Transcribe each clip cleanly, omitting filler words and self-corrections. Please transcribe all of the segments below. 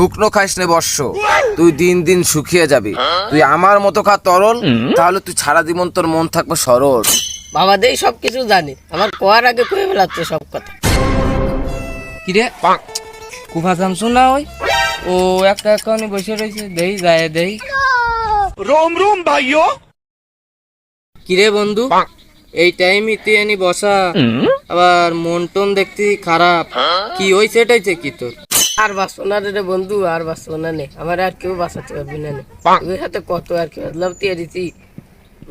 শুকনো খাইস নে বর্ষ, তুই দিন দিন শুকিয়ে যাবি। তুই আমার মতো খা তরল, তাহলে তুই সারা জীবন তোর মন থাকবে সরল। বাবা দেই সবকিছু জানি, আমার কোয়ার আগে কয়ে ফেলাচ্ছে সব কথা। কিরে কুফা জানছো না? ওই ও একটা একাউন্টে বসে রয়েছে, দেই যায় দেই। रोम रोम भाइयों। কিরে বন্ধু, এই টাইমে তুই এনি বসা, আবার মন টন দেখতে খারাপ, কি হয়েছে এটাইছে কি তোর? আর বাঁচবো না রে বন্ধু, আর বাঁচবো না নে, আমার আর কেউ বাঁচাতে পারবি না নে। তোর সাথে কত আর কি বদলাম দিয়ে দিছি,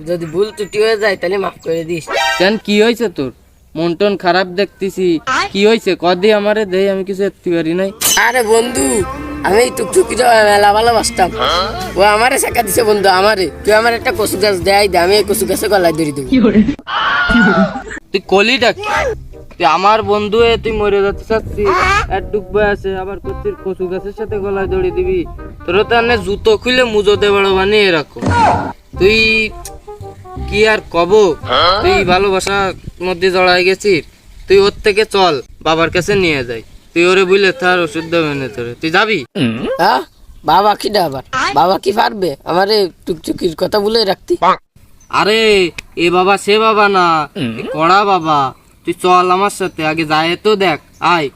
যদি ভুল ত্রুটি হয়ে যায় তাহলে মাফ করে দিস। কেন কি হয়েছে তোর? মন টন খারাপ দেখতেছি, কি হয়েছে কদি আমারে দেই, আমি কিছু দেখতে পারি নাই। আরে বন্ধু, আমি টুকটুকি মেলা ভালোবাসতাম, ও আমারে শেখা দিছে বন্ধু। আমারে তুই আমার একটা কচু গাছ দেয় দে, আমি এই কচু গাছে গলায় ধরে দেবো। তুই কলিটা কি? তুই আমার বন্ধু হয়ে তুই মরে যাতে চাচ্ছি, আর ডুববে আছে, আবার করছিস কচু গাছের সাথে গলায় দড়ি দিবি? তোর তো এনে জুতো খুলে মুজোতে বড় বানিয়ে রাখো। তুই কি আর কব, তুই ভালোবাসার মধ্যে জড়াই গেছিস। তুই ওর থেকে চল, বাবার কাছে নিয়ে যাই, তুই ওরে বুঝলে তার ওষুধ দেবে না তোরে, তুই যাবি? হ্যাঁ বাবা কি আবার, বাবা কি পারবে আমারে টুকটুকির কথা বলে রাখতি? আরে এ বাবা সে বাবা না, এ কড়া বাবা। তুই চল আমার সাথে, আগে যায় তো দেখ, আয়।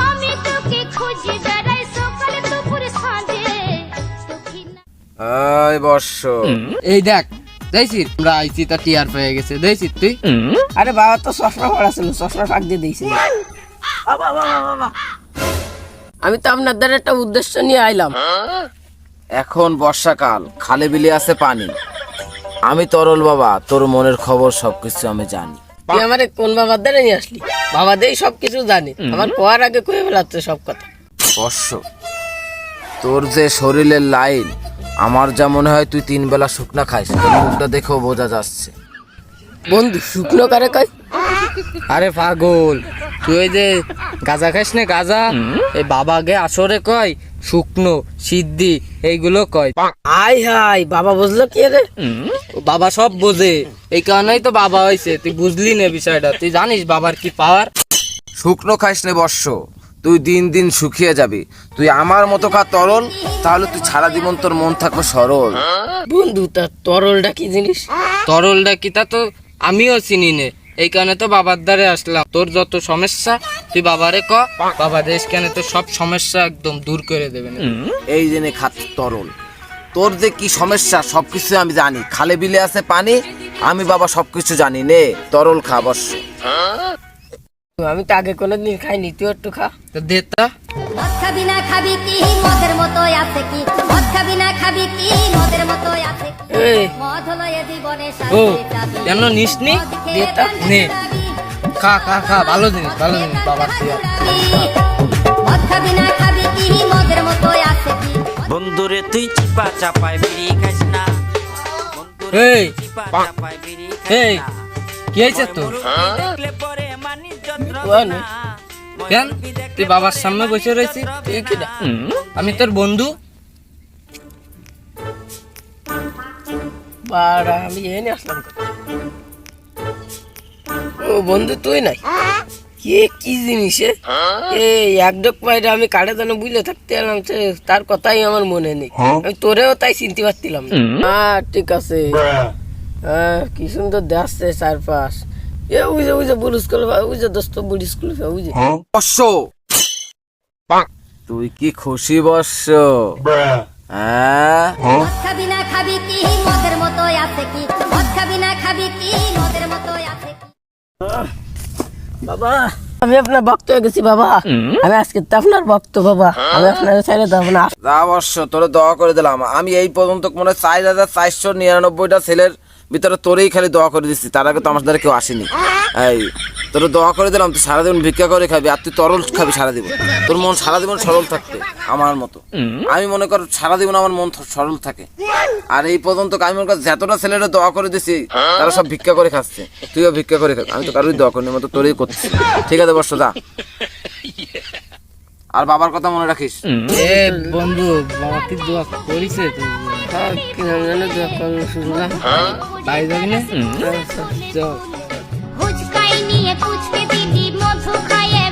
আমি তোকে খুঁজি বেড়াই সকাল দুপুর সাঁঝে তোকে না এই বর্ষ, এই দেখ দেখছিস আমরা আইসি, তা টিয়ার পেয়ে গেছে দেখছিস তুই? আরে বাবা তো চশমা পড়া ছিল, চশমা ফাঁক দিয়ে দিয়েছিল। আমি তো আপনার দ্বারা একটা উদ্দেশ্য নিয়ে আইলাম। এখন বর্ষাকাল, খালে বিলে আছে পানি। আমি তরল বাবা, তোর মনের খবর সবকিছু আমি জানি। তুই আমারে কোন বাবার দ্বারা নিয়ে আসলি? বাবা দেই সবকিছু জানি, আমার কোয়ার আগে কয়ে ফেলাচ্ছে সব কথা। বর্ষ, তোর যে শরীরের লাইন, আমার যা মনে হয় তুই 3 বেলা শুকনা খাইস, তোর মুখটা দেখেও বোঝা যাচ্ছে। বন্ধু শুকনো কারে কয়? আরে পাগল, তুই ওই যে গাঁজা খাইস না গাঁজা, এই বাবাকে আসরে কয় শুকনো সিদ্ধি এইগুলো কয়। আই হাই, বাবা বুঝলো কি রে? ও বাবা সব বোঝে, এই কারণেই তো বাবা হয়েছে। তুই বুঝলি না বিষয়টা? তুই জানিস বাবার কি পাওয়ার? শুকনো খাইস নে বর্ষ, তুই দিন দিন শুকিয়ে যাবি। তুই আমার মতো খা তরল, তাহলে তুই সারা জীবন তোর মন থাকবে সরল। বন্ধু তার তরলটা কি জিনিস? তরলটা কি তা তো আমিও চিনি নে, এই কারণে তো বাবার দ্বারে আসলাম। তোর যত সমস্যা তুই বাবারে ক, বাবা দেশ কেন তোর সব সমস্যা একদম দূর করে দেবে না। এই জেনে খাত তরল, তোর যে কি সমস্যা সবকিছু আমি জানি। খালে বিলে আছে পানি, আমি বাবা সবকিছু জানি। নে তরল খা বর্ষ। আমি তো আগে কোনোদিন খাইনি, তুই একটু খা। তো দে তা। মদ খাবি না খাবি কি মদের মতো আছে কি, মদ খাবি না খাবি কি মদের মতো আছে কি, এই মদ হলো এ জীবনে ও শান্তি চাবি, কেন নিস নি? খেয়ে দে তা, নে খা খা খা, ভালো জিনিস ভালো জিনিস বাবার তুই। মদ খাবি না খাবি কি মদের মতো আছে কি। বন্ধুরে তুই চিপা চাপায় বিড়ি খাইস না, বন্ধুরে এই তুই চিপা চাপায় বিড়ি এই খাইস না। কি হয়েছে তোর? দেখলে পরে মানিস যন্ত্র কোন? না। কেন তুই বাবার সামনে বসে রয়েছিস? তুই কি না? আমি তোর বন্ধু। বাড়া, আমি এনে আসলাম কোথায়? ও বন্ধু তুই নাই, কে কি জিনিস এ? এই এক ডক মাইরে আমি কাড়ে যেন বুঝলে থাকতে এলাম, তার কথাই আমার মনে নেই। আমি তোরেও তাই চিনতে পারছিলাম না। হ্যাঁ ঠিক আছে, হ্যাঁ কি সুন্দর দেখছে চারপাশ। এ বুঝে বুঝে বুড়ি স্কুল, বুঝে দোস্ত বুড়ি স্কুল, বুঝে বর্ষ, তুই কি খুশি বর্ষ? হ্যাঁ, মদ খাবি না খাবি কি মদের মতো আছে কি, মদ খাবি না খাবি কি মদের মতো আছে কি। বাবা আমি আপনার ভক্ত হয়ে গেছি বাবা, আমি আজকে তো আপনার ভক্ত বাবা, আমি আপনার ছেড়ে দেবো না। যা বর্ষ, তোরে দোয়া করে দিলাম। আমি এই পর্যন্ত মনে হয় 4499টা ছেলের ভিতরে তোরেই খালি দোয়া করে দিচ্ছি, তার আগে তো আমার দ্বারা কেউ আসেনি। এই তোরে দোয়া করে দিলাম, তুই সারা জীবন ভিক্ষা করে খাবি, আর তুই তরল খাবি সারা জীবন। তোর মন সারা জীবন সরল থাকতে আমার মতো। আমি মনে কর সারা জীবন আমার মন সরল থাকে। আর এই পর্যন্ত আমি মনে কর যতটা ছেলেরা দোয়া করে দিছি, তারা সব ভিক্ষা করে খাচ্ছে। তুইও ভিক্ষা করে খাবি, আমি তো কারোই দোয়া করিনি, মতো তোরই করছি। ঠিক আছে বর্ষ, যা। আর বাবার কথা মনে রাখিস। এ বন্ধু বাবা কি দোয়া করিছে তো হ্যাঁ কি নাম জানো দোয়া করলো শুনলাম বাড়ি যাবি না? চল। হুচকাই নিয়ে পুচকে দিদি মধু খাইয়ে